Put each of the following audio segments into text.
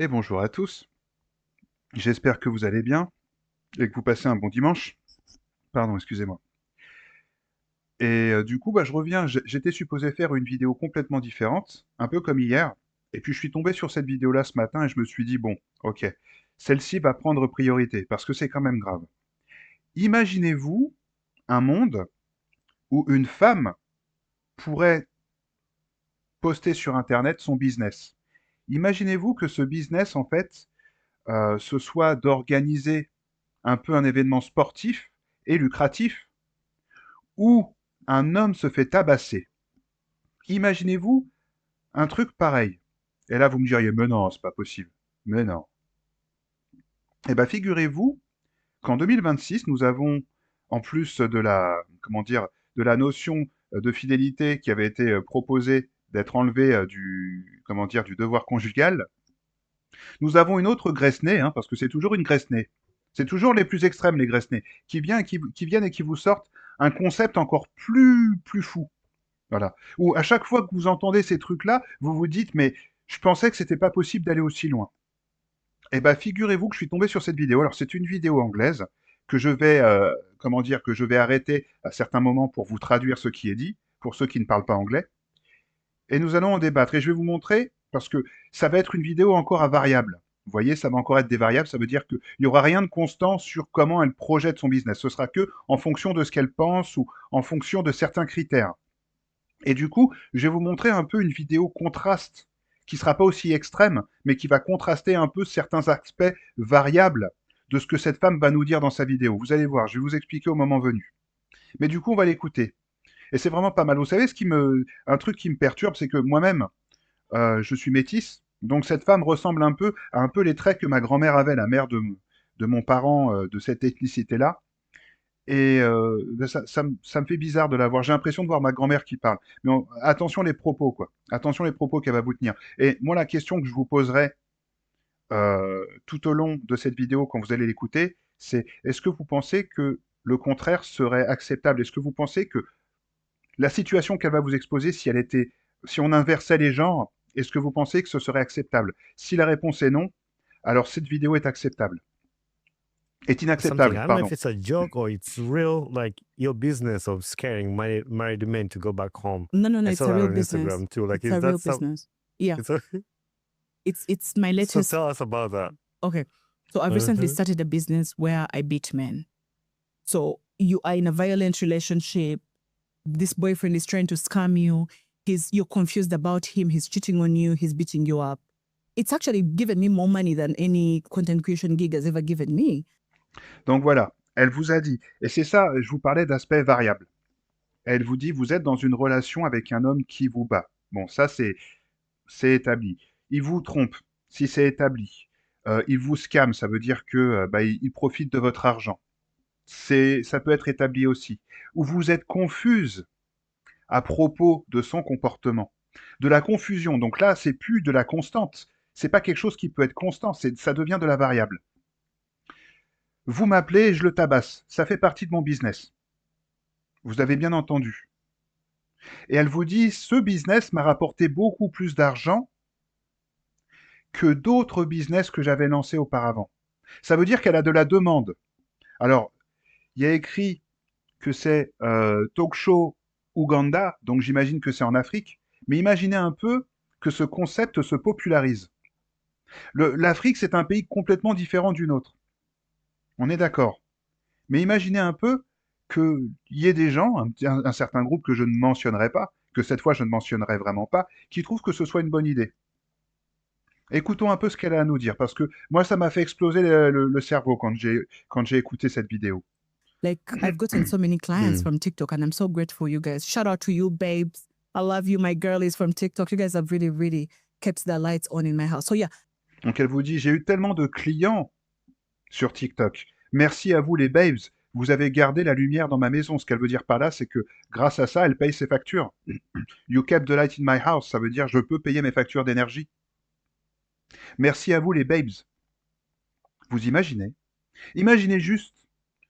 Et bonjour à tous. J'espère que vous allez bien et que vous passez un bon dimanche. Pardon, excusez-moi. Et du coup, je reviens. J'étais supposé faire une vidéo complètement différente, un peu comme hier. Et puis je suis tombé sur cette vidéo-là ce matin et je me suis dit, bon, ok, celle-ci va prendre priorité parce que c'est quand même grave. Imaginez-vous un monde où une femme pourrait poster sur Internet son business. Imaginez-vous que ce business, en fait, ce soit d'organiser un peu un événement sportif et lucratif où un homme se fait tabasser. Imaginez-vous un truc pareil. Et là, vous me diriez, mais non, c'est pas possible. Mais non. Eh bien, figurez-vous qu'en 2026, nous avons, en plus de la, comment dire, de la notion de fidélité qui avait été proposée d'être enlevée comment dire, du devoir conjugal, nous avons une autre graisse-nez, hein, parce que c'est toujours une graisse-nez. C'est toujours les plus extrêmes, les graisse-nez, qui viennent et qui vous sortent un concept encore plus fou. Voilà. Ou à chaque fois que vous entendez ces trucs-là, vous vous dites, mais je pensais que c'était pas possible d'aller aussi loin. Eh ben, figurez-vous que je suis tombé sur cette vidéo. Alors, c'est une vidéo anglaise que je vais, comment dire, que je vais arrêter à certains moments pour vous traduire ce qui est dit, pour ceux qui ne parlent pas anglais. Et nous allons en débattre. Et je vais vous montrer, parce que ça va être une vidéo encore à variable. Vous voyez, ça va encore être des variables. Ça veut dire qu'il n'y aura rien de constant sur comment elle projette son business. Ce sera que en fonction de ce qu'elle pense ou en fonction de certains critères. Et du coup, je vais vous montrer un peu une vidéo contraste, qui sera pas aussi extrême, mais qui va contraster un peu certains aspects variables de ce que cette femme va nous dire dans sa vidéo. Vous allez voir, je vais vous expliquer au moment venu. Mais du coup, on va l'écouter. Et c'est vraiment pas mal. Vous savez, un truc qui me perturbe, c'est que moi-même, je suis métisse, donc cette femme ressemble un peu à un peu les traits que ma grand-mère avait, la mère de mon parent de cette ethnicité-là. Et ça me fait bizarre de la voir. J'ai l'impression de voir ma grand-mère qui parle. Mais attention les propos, quoi. Attention les propos qu'elle va vous tenir. Et moi, la question que je vous poserai tout au long de cette vidéo, quand vous allez l'écouter, c'est est-ce que vous pensez que le contraire serait acceptable? Est-ce que vous pensez que la situation qu'elle va vous exposer, si on inversait les genres, est-ce que vous pensez que ce serait acceptable? Si la réponse est non, alors cette vidéo est acceptable. Est Something. inacceptable, I don't know if pardon. it's a joke or it's real, like your business of scaring married men to go back home. No, no, no. I It's saw a that real on business. Instagram too. Like, It's is a real that some? business. Yeah, It's a, it's my so latest. tell us about that. Okay, so I've recently Uh-huh. started a business where I beat men. So you are in a violent relationship. This boyfriend is trying to scam you. You're confused about him. He's cheating on you. He's beating you up. It's actually given me more money than any content creation gig has ever given me. Donc voilà, elle vous a dit, et c'est ça, je vous parlais d'aspect variable. Elle vous dit, vous êtes dans une relation avec un homme qui vous bat. Bon, ça c'est établi. Il vous trompe, si c'est établi. Il vous scam, ça veut dire que il profite de votre argent. Ça peut être établi aussi. Ou vous êtes confuse à propos de son comportement. De la confusion. Donc là, c'est plus de la constante. C'est pas quelque chose qui peut être constant. Ça devient de la variable. Vous m'appelez et je le tabasse. Ça fait partie de mon business. Vous avez bien entendu. Et elle vous dit, ce business m'a rapporté beaucoup plus d'argent que d'autres business que j'avais lancés auparavant. Ça veut dire qu'elle a de la demande. Alors, il y a écrit que c'est talk show Ouganda, donc j'imagine que c'est en Afrique, mais imaginez un peu que ce concept se popularise. L'Afrique, c'est un pays complètement différent du nôtre. On est d'accord. Mais imaginez un peu qu'il y ait des gens, un certain groupe que je ne mentionnerai pas, que cette fois je ne mentionnerai vraiment pas, qui trouvent que ce soit une bonne idée. Écoutons un peu ce qu'elle a à nous dire, parce que moi, ça m'a fait exploser le cerveau quand j'ai écouté cette vidéo. Like I've gotten so many clients Hmm. from TikTok, and I'm so grateful, you guys. Shout out to you, babes. I love you, my girlies from TikTok. You guys have really, really kept the lights on in my house. So yeah, Donc elle vous dit, j'ai eu tellement de clients sur TikTok. Merci à vous les babes, vous avez gardé la lumière dans ma maison. Ce qu'elle veut dire par là, c'est que grâce à ça, elle paye ses factures. You kept the light in my house, ça veut dire je peux payer mes factures d'énergie. Merci à vous les babes. Vous imaginez? Imaginez juste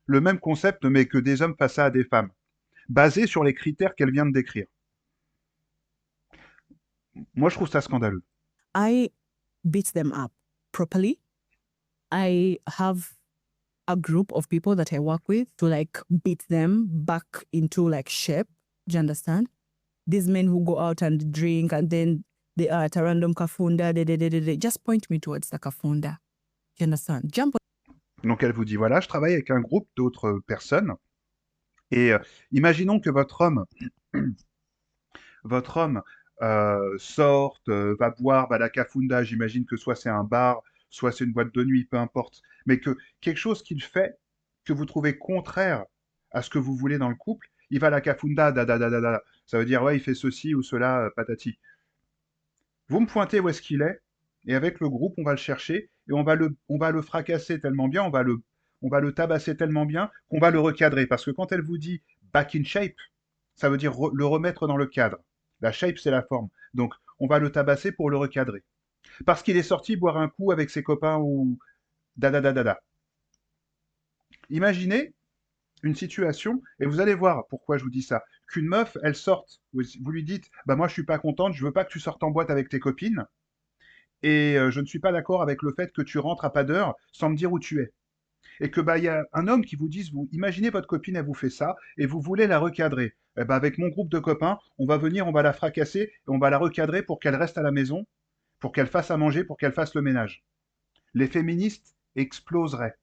le même concept, mais que des hommes face à des femmes, basé sur les critères qu'elle vient de décrire. Moi, je trouve ça scandaleux. I beat them up. properly. I have a group of people that I work with to like beat them back into like shape. Do you understand? These men who go out and drink and then they are at a random kafunda, just point me towards the kafunda. Do you understand? Jump Donc elle vous dit, voilà, je travaille avec un groupe d'autres personnes, et imaginons que votre homme sorte, va boire, va à la Cafunda, j'imagine que soit c'est un bar, soit c'est une boîte de nuit, peu importe, mais que quelque chose qu'il fait, que vous trouvez contraire à ce que vous voulez dans le couple, il va à la Cafunda, da da da da da. Ça veut dire, ouais, il fait ceci ou cela, patati. Vous me pointez où est-ce qu'il est, et avec le groupe, on va le chercher, et on va le fracasser tellement bien, on va le tabasser tellement bien, qu'on va le recadrer. Parce que quand elle vous dit back in shape, ça veut dire le remettre dans le cadre. La shape, c'est la forme. Donc, on va le tabasser pour le recadrer. Parce qu'il est sorti boire un coup avec ses copains ou da da da da da. Imaginez une situation, et vous allez voir pourquoi je vous dis ça, qu'une meuf, elle sorte, vous lui dites, bah moi je suis pas contente, je veux pas que tu sortes en boîte avec tes copines, et je ne suis pas d'accord avec le fait que tu rentres à pas d'heure sans me dire où tu es. Et que bah il y a un homme qui vous dise, vous imaginez votre copine, elle vous fait ça, et vous voulez la recadrer. Eh ben, avec mon groupe de copains, on va venir, on va la fracasser, et on va la recadrer pour qu'elle reste à la maison, pour qu'elle fasse à manger, pour qu'elle fasse le ménage. Les féministes exploseraient.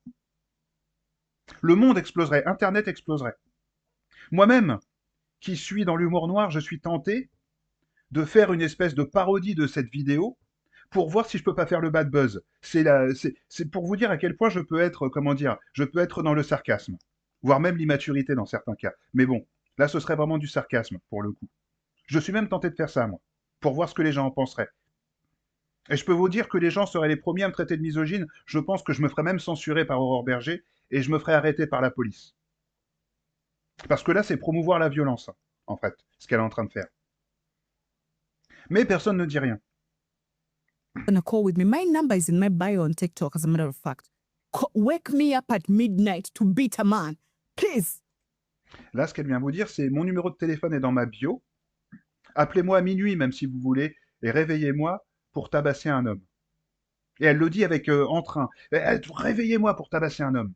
Le monde exploserait, Internet exploserait. Moi-même, qui suis dans l'humour noir, je suis tenté de faire une espèce de parodie de cette vidéo pour voir si je peux pas faire le bad buzz. C'est pour vous dire à quel point je peux être, comment dire, je peux être dans le sarcasme, voire même l'immaturité dans certains cas. Mais bon, là, ce serait vraiment du sarcasme, pour le coup. Je suis même tenté de faire ça, moi, pour voir ce que les gens en penseraient. Et je peux vous dire que les gens seraient les premiers à me traiter de misogyne. Je pense que je me ferais même censurer par Aurore Berger et je me ferais arrêter par la police. Parce que là, c'est promouvoir la violence, en fait, ce qu'elle est en train de faire. Mais personne ne dit rien. on a call with me. My number is in my bio on TikTok, as a matter of fact. Wake me up at midnight to beat a man. Please. Là, ce qu'elle vient vous dire, c'est mon numéro de téléphone est dans ma bio. Appelez-moi à minuit, même si vous voulez, et réveillez-moi pour tabasser un homme. Et elle le dit avec entrain. Réveillez-moi pour tabasser un homme.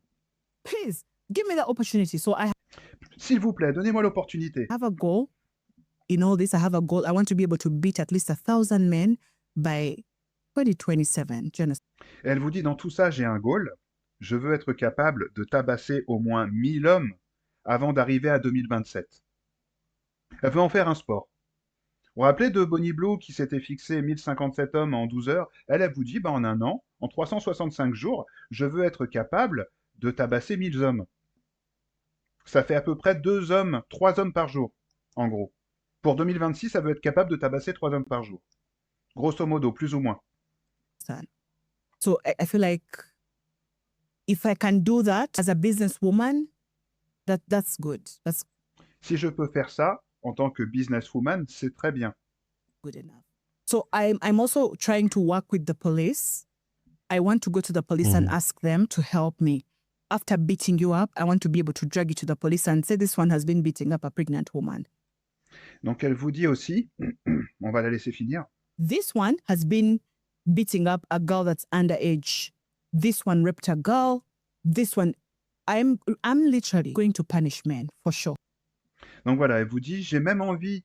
Please give me that opportunity. So I S'il vous plaît, donnez-moi l'opportunité. have a goal. In all this, I have a goal. I want to be able to beat at least 1,000 men by 2027. Do you understand? Et elle vous dit, dans tout ça, j'ai un goal. Je veux être capable de tabasser au moins 1000 hommes avant d'arriver à 2027. Elle veut en faire un sport. Vous vous rappelez de Bonnie Blue qui s'était fixé 1057 hommes en 12 heures? Elle vous dit, en un an, en 365 jours, je veux être capable de tabasser 1000 hommes. Ça fait à peu près 2 hommes, 3 hommes par jour, en gros. Pour 2026, ça veut être capable de tabasser 3 hommes par jour. Grosso modo, plus ou moins. So I feel like if I can do that as a businesswoman, that's good. That's Si je peux faire ça, en tant que businesswoman, c'est très bien. good enough. So I'm also trying to work with the police. I want to go to the police and ask them to help me. After beating you up, I want to be able to drag you to the police and say this one has been beating up a pregnant woman. Donc elle vous dit aussi, on va la laisser finir, This one has been beating up a girl that's underage. This one raped a girl. This one, I'm literally going to punish men for sure. donc voilà, elle vous dit, j'ai même envie,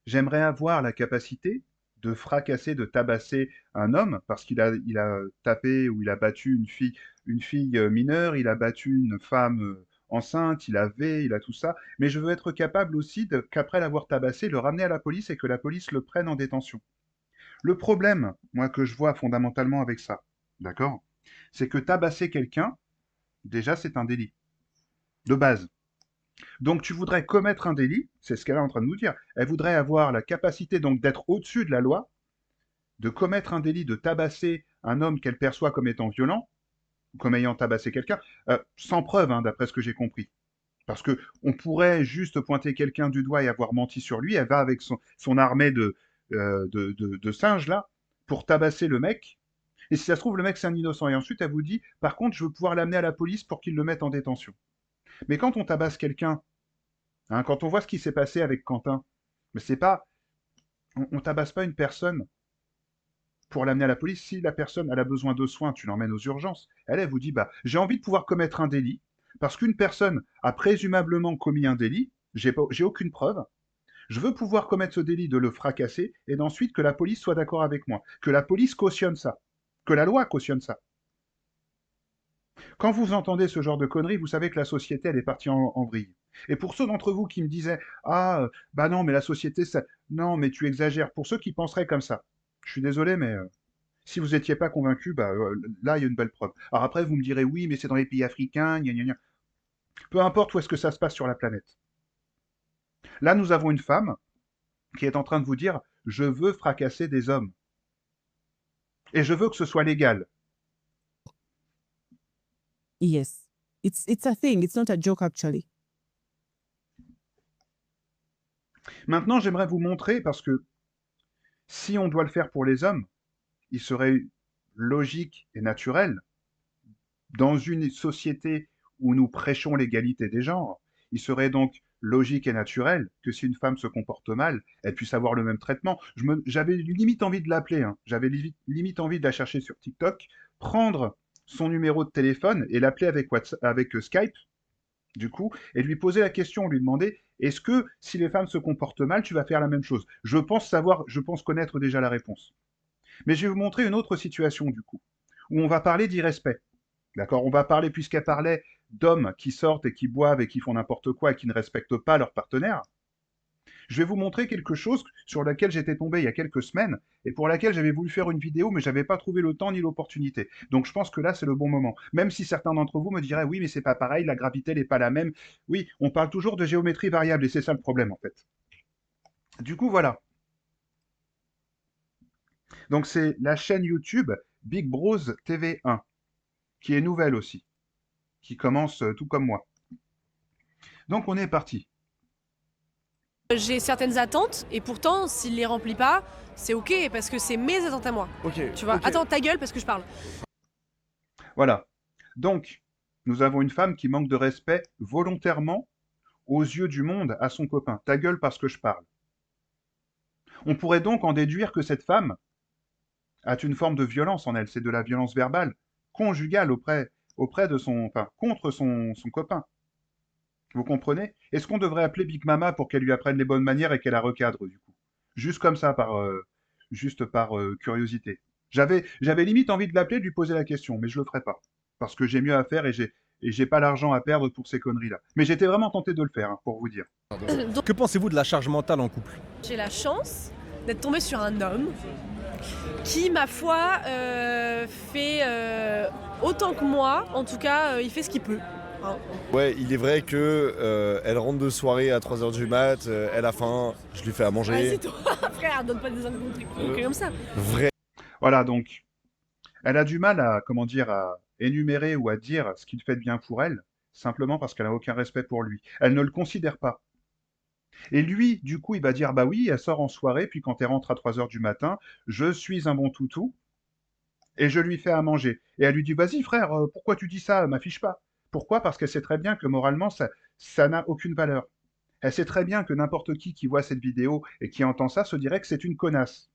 j'aimerais avoir la capacité de fracasser, de tabasser un homme, parce qu'il il a tapé ou il a battu une fille mineure, il a battu une femme enceinte, il a tout ça, mais je veux être capable aussi, qu'après l'avoir tabassé, le ramener à la police et que la police le prenne en détention. Le problème, moi, que je vois fondamentalement avec ça, d'accord, c'est que tabasser quelqu'un, déjà, c'est un délit, de base. Donc tu voudrais commettre un délit, c'est ce qu'elle est en train de nous dire, elle voudrait avoir la capacité donc d'être au-dessus de la loi, de commettre un délit, de tabasser un homme qu'elle perçoit comme étant violent, comme ayant tabassé quelqu'un, sans preuve, hein, d'après ce que j'ai compris. Parce que on pourrait juste pointer quelqu'un du doigt et avoir menti sur lui, elle va avec son armée de singes là, pour tabasser le mec, et si ça se trouve, le mec c'est un innocent, et ensuite elle vous dit, par contre, je veux pouvoir l'amener à la police pour qu'il le mette en détention. Mais quand on tabasse quelqu'un, hein, quand on voit ce qui s'est passé avec Quentin, mais c'est pas, on tabasse pas une personne pour l'amener à la police. Si la personne elle a besoin de soins, tu l'emmènes aux urgences. Elle vous dit, bah, j'ai envie de pouvoir commettre un délit, parce qu'une personne a présumablement commis un délit, j'ai aucune preuve, je veux pouvoir commettre ce délit de le fracasser, et ensuite que la police soit d'accord avec moi, que la police cautionne ça, que la loi cautionne ça. Quand vous entendez ce genre de conneries, vous savez que la société, elle est partie en vrille. Et pour ceux d'entre vous qui me disaient, ah, bah non, mais la société, ça... Non, mais tu exagères. Pour ceux qui penseraient comme ça, je suis désolé, mais si vous n'étiez pas convaincu, bah, là, il y a une belle preuve. Alors après, vous me direz, oui, mais c'est dans les pays africains, gna gna gna. Peu importe où est-ce que ça se passe sur la planète. Là, nous avons une femme qui est en train de vous dire, je veux fracasser des hommes. Et je veux que ce soit légal. Yes. It's a thing. It's not a joke, actually. Maintenant, j'aimerais vous montrer, parce que si on doit le faire pour les hommes, il serait logique et naturel, dans une société où nous prêchons l'égalité des genres, il serait donc logique et naturel que si une femme se comporte mal, elle puisse avoir le même traitement. J'avais limite envie de l'appeler, hein. J'avais limite envie de la chercher sur TikTok, prendre son numéro de téléphone et l'appeler avec Skype, du coup, et lui poser la question, lui demander, est-ce que si les femmes se comportent mal, tu vas faire la même chose? Je pense connaître déjà la réponse. Mais je vais vous montrer une autre situation, du coup, où on va parler d'irrespect. D'accord? On va parler, puisqu'elle parlait d'hommes qui sortent et qui boivent et qui font n'importe quoi et qui ne respectent pas leur partenaire. Je vais vous montrer quelque chose sur laquelle j'étais tombé il y a quelques semaines et pour laquelle j'avais voulu faire une vidéo, mais j'avais pas trouvé le temps ni l'opportunité. Donc je pense que là, c'est le bon moment. Même si certains d'entre vous me diraient, oui, mais c'est pas pareil, la gravité n'est pas la même. Oui, on parle toujours de géométrie variable et c'est ça le problème, en fait. Du coup, voilà. Donc c'est la chaîne YouTube Big Bros TV1, qui est nouvelle aussi, qui commence tout comme moi. Donc on est parti. J'ai certaines attentes et pourtant, s'il les remplit pas, c'est ok parce que c'est mes attentes à moi. Ok. Tu vois, ok. attends, ta gueule parce que je parle. Voilà. Donc, nous avons une femme qui manque de respect volontairement aux yeux du monde à son copain. Ta gueule parce que je parle. On pourrait donc en déduire que cette femme a une forme de violence en elle. C'est de la violence verbale, conjugale auprès de enfin, contre son copain. Vous comprenez? Est-ce qu'on devrait appeler Big Mama pour qu'elle lui apprenne les bonnes manières et qu'elle la recadre, du coup? Juste comme ça, juste par curiosité. J'avais limite envie de l'appeler, de lui poser la question, mais je le ferai pas. Parce que j'ai mieux à faire et j'ai pas l'argent à perdre pour ces conneries-là. Mais j'étais vraiment tenté de le faire, hein, pour vous dire. Donc, Que pensez-vous de la charge mentale en couple? j'ai la chance d'être tombée sur un homme qui, ma foi, fait autant que moi. En tout cas, il fait ce qu'il peut. Hein. Ouais, il est vrai que elle rentre de soirée à 3h du mat, elle a faim, je lui fais à Vas-y, manger. toi, frère, donne pas des trucs concrets comme ça. Vrai. Voilà, donc, elle a du mal à, comment dire, à énumérer ou à dire ce qu'il fait de bien pour elle, simplement parce qu'elle n'a aucun respect pour lui. Elle ne le considère pas. Et lui, du coup, il va dire, bah oui, elle sort en soirée, puis quand elle rentre à 3h du matin, je suis un bon toutou, et je lui fais à manger. Et elle lui dit, vas-y frère, pourquoi tu dis ça? M'affiche pas. Pourquoi? Parce qu'elle sait très bien que moralement, ça n'a aucune valeur. Elle sait très bien que n'importe qui voit cette vidéo et qui entend ça se dirait que c'est une connasse.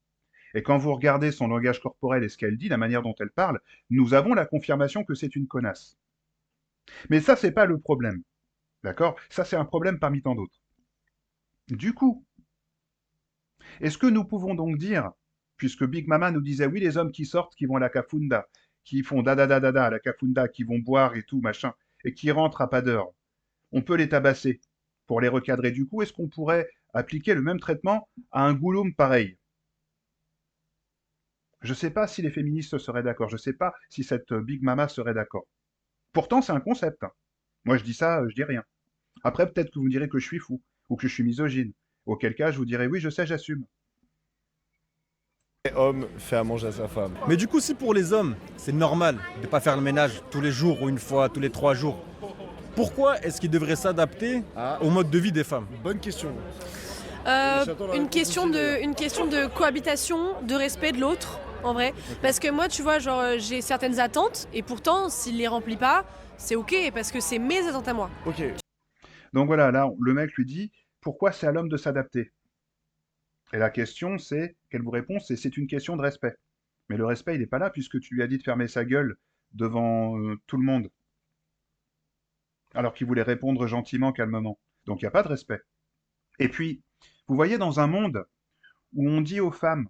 Et quand vous regardez son langage corporel et ce qu'elle dit, la manière dont elle parle, nous avons la confirmation que c'est une connasse. Mais ça, c'est pas le problème. D'accord? Ça, c'est un problème parmi tant d'autres. Du coup, est-ce que nous pouvons donc dire, puisque Big Mama nous disait, oui, les hommes qui sortent, qui vont à la Kafunda, qui font da da da da da à la Kafunda, qui vont boire et tout, machin, et qui rentrent à pas d'heure, on peut les tabasser pour les recadrer. Du coup, est-ce qu'on pourrait appliquer le même traitement à un gouloum pareil? Je ne sais pas si les féministes seraient d'accord. Je ne sais pas si cette Big Mama serait d'accord. Pourtant, c'est un concept. Moi, je dis ça, je dis rien. Après, peut-être que vous me direz que je suis fou ou que je suis misogyne. Auquel cas, je vous dirai oui, je sais, j'assume. Homme fait à manger à sa femme. Mais du coup, si pour les hommes, c'est normal de pas faire le ménage tous les jours ou une fois tous les 3 jours, pourquoi est-ce qu'ils devraient s'adapter au mode de vie des femmes? Bonne question. Une question de cohabitation, de respect de l'autre, en vrai. Parce que moi, tu vois, genre, j'ai certaines attentes et pourtant, s'il les remplit pas, c'est ok parce que c'est mes attentes à moi. Ok. Donc voilà, là, le mec lui dit, pourquoi c'est à l'homme de s'adapter? Et la question, c'est, qu'elle vous répond, c'est une question de respect. Mais le respect, il n'est pas là puisque tu lui as dit de fermer sa gueule devant tout le monde, alors qu'il voulait répondre gentiment, calmement. Donc il n'y a pas de respect. Et puis, vous voyez, dans un monde où on dit aux femmes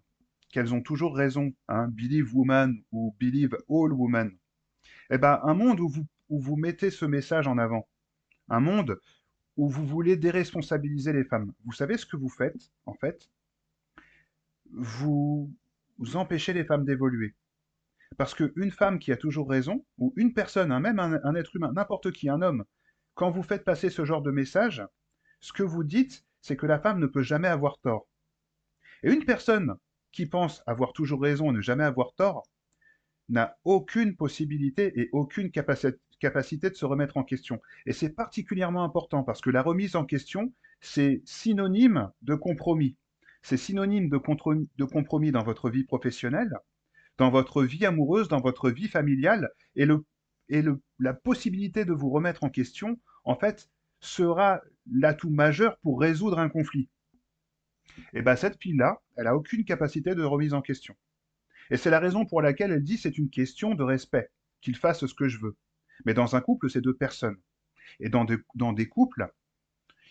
qu'elles ont toujours raison, hein, believe woman ou believe all women, eh ben, un monde où vous mettez ce message en avant, un monde où vous voulez déresponsabiliser les femmes, vous savez ce que vous faites, en fait? Vous empêchez les femmes d'évoluer. Parce qu'une femme qui a toujours raison, ou une personne, hein, même un être humain, n'importe qui, un homme, quand vous faites passer ce genre de message, ce que vous dites, c'est que la femme ne peut jamais avoir tort. Et une personne qui pense avoir toujours raison et ne jamais avoir tort, n'a aucune possibilité et aucune capacité de se remettre en question. Et c'est particulièrement important parce que la remise en question, c'est synonyme de compromis. C'est synonyme de compromis dans votre vie professionnelle, dans votre vie amoureuse, dans votre vie familiale, et la possibilité de vous remettre en question, en fait, sera l'atout majeur pour résoudre un conflit. Et bien cette fille-là, elle n'a aucune capacité de remise en question. Et c'est la raison pour laquelle elle dit c'est une question de respect, qu'il fasse ce que je veux. Mais dans un couple, c'est deux personnes. Et dans des couples,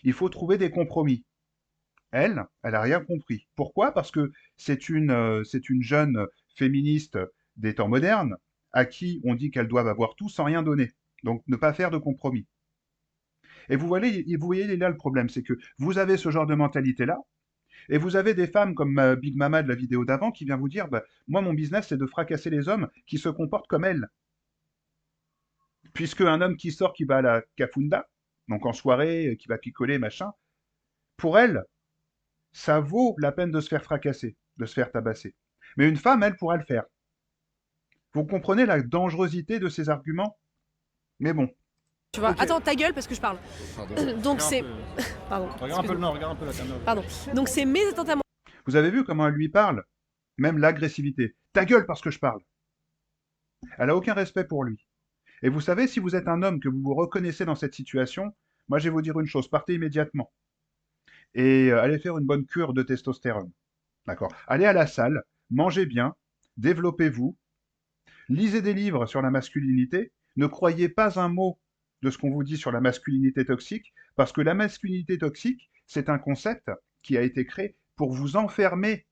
il faut trouver des compromis. Elle n'a rien compris. Pourquoi? Parce que c'est une jeune féministe des temps modernes à qui on dit qu'elles doivent avoir tout sans rien donner. Donc ne pas faire de compromis. Et vous voyez, il est là le problème, c'est que vous avez ce genre de mentalité-là, et vous avez des femmes comme Big Mama de la vidéo d'avant qui vient vous dire bah, moi, mon business, c'est de fracasser les hommes qui se comportent comme elle. Puisque un homme qui sort, qui va à la cafunda, donc en soirée, qui va picoler, machin, pour elle, ça vaut la peine de se faire fracasser, de se faire tabasser. Mais une femme, elle, pourra le faire. Vous comprenez la dangerosité de ces arguments? Mais bon. Tu vois, Ok. attends, ta gueule parce que je parle. Donc c'est. Pardon. Regarde un peu le nord, regarde un peu la caméra. Pardon. Donc c'est mes attentes à moi. Vous avez vu comment elle lui parle? Même l'agressivité. Ta gueule parce que je parle. Elle n'a aucun respect pour lui. Et vous savez, si vous êtes un homme, que vous vous reconnaissez dans cette situation, moi je vais vous dire une chose, partez immédiatement. Et allez faire une bonne cure de testostérone. D'accord? Allez à la salle, mangez bien, développez-vous, lisez des livres sur la masculinité, ne croyez pas un mot de ce qu'on vous dit sur la masculinité toxique, parce que la masculinité toxique, c'est un concept qui a été créé pour vous enfermer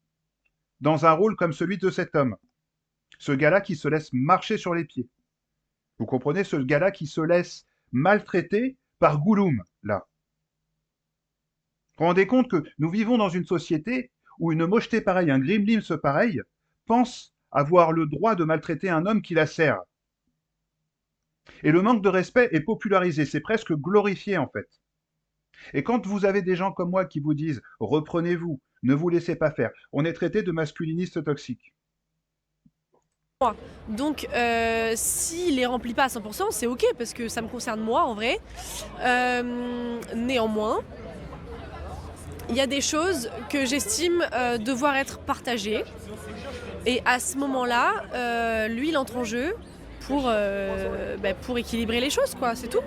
dans un rôle comme celui de cet homme. Ce gars-là qui se laisse marcher sur les pieds. Vous comprenez? Ce gars-là qui se laisse maltraiter par Gollum, là. Vous vous rendez compte que nous vivons dans une société où une mocheté pareille, un Grimlims pareil, pense avoir le droit de maltraiter un homme qui la sert. Et le manque de respect est popularisé, c'est presque glorifié en fait. Et quand vous avez des gens comme moi qui vous disent « reprenez-vous, ne vous laissez pas faire », on est traité de masculiniste toxique. Donc s'il les remplit pas à 100%, c'est ok parce que ça me concerne moi en vrai. Néanmoins, il y a des choses que j'estime devoir être partagées. Et à ce moment-là, lui, il entre en jeu pour équilibrer les choses, quoi, c'est tout.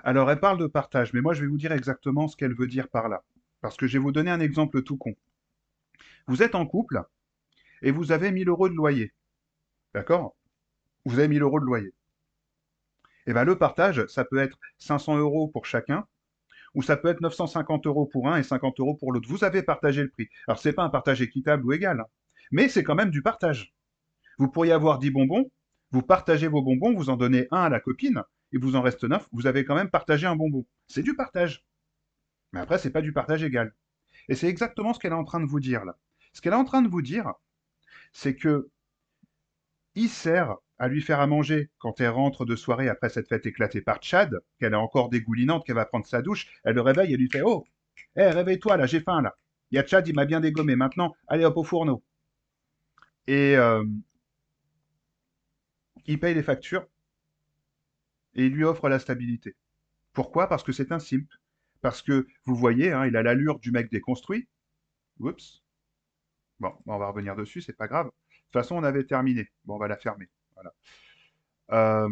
Alors elle parle de partage, mais moi je vais vous dire exactement ce qu'elle veut dire par là. Parce que je vais vous donner un exemple tout con. Vous êtes en couple et vous avez 1000 € de loyer. D'accord? Vous avez 1000 € de loyer. Et bien le partage, ça peut être 500 € pour chacun, ou ça peut être 950 € pour un et 50 € pour l'autre. Vous avez partagé le prix. Alors c'est pas un partage équitable ou égal, hein, mais c'est quand même du partage. Vous pourriez avoir 10 bonbons, vous partagez vos bonbons, vous en donnez un à la copine, et vous en reste 9, vous avez quand même partagé un bonbon. C'est du partage. Mais après, c'est pas du partage égal. Et c'est exactement ce qu'elle est en train de vous dire là. Ce qu'elle est en train de vous dire, c'est que il sert à lui faire à manger quand elle rentre de soirée après cette fête éclatée par Chad, qu'elle est encore dégoulinante, qu'elle va prendre sa douche, elle le réveille et lui fait « Oh, réveille-toi là, j'ai faim là. Il y a Chad, il m'a bien dégommé, maintenant, allez hop au fourneau. » Et il paye les factures et il lui offre la stabilité. Pourquoi? Parce que c'est un simp. Parce que, vous voyez, hein, il a l'allure du mec déconstruit. Oups. Bon, on va revenir dessus, c'est pas grave. De toute façon, on avait terminé. Bon, on va la fermer. Voilà.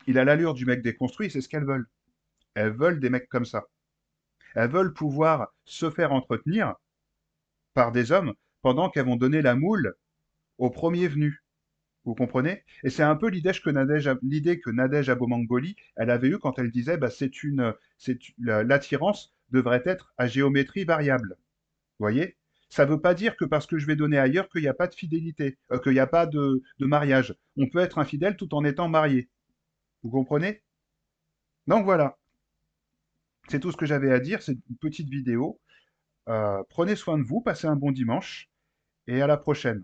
Il a l'allure du mec déconstruit, c'est ce qu'elles veulent. Elles veulent des mecs comme ça. Elles veulent pouvoir se faire entretenir par des hommes pendant qu'elles vont donner la moule au premier venu. Vous comprenez? Et c'est un peu l'idée que Nadège Abomangoli, elle avait eue quand elle disait, bah, l'attirance devrait être à géométrie variable. Vous voyez? Ça ne veut pas dire que parce que je vais donner ailleurs qu'il n'y a pas de fidélité, qu'il n'y a pas de mariage. On peut être infidèle tout en étant marié. Vous comprenez? Donc voilà, c'est tout ce que j'avais à dire. C'est une petite vidéo. Prenez soin de vous, passez un bon dimanche et à la prochaine.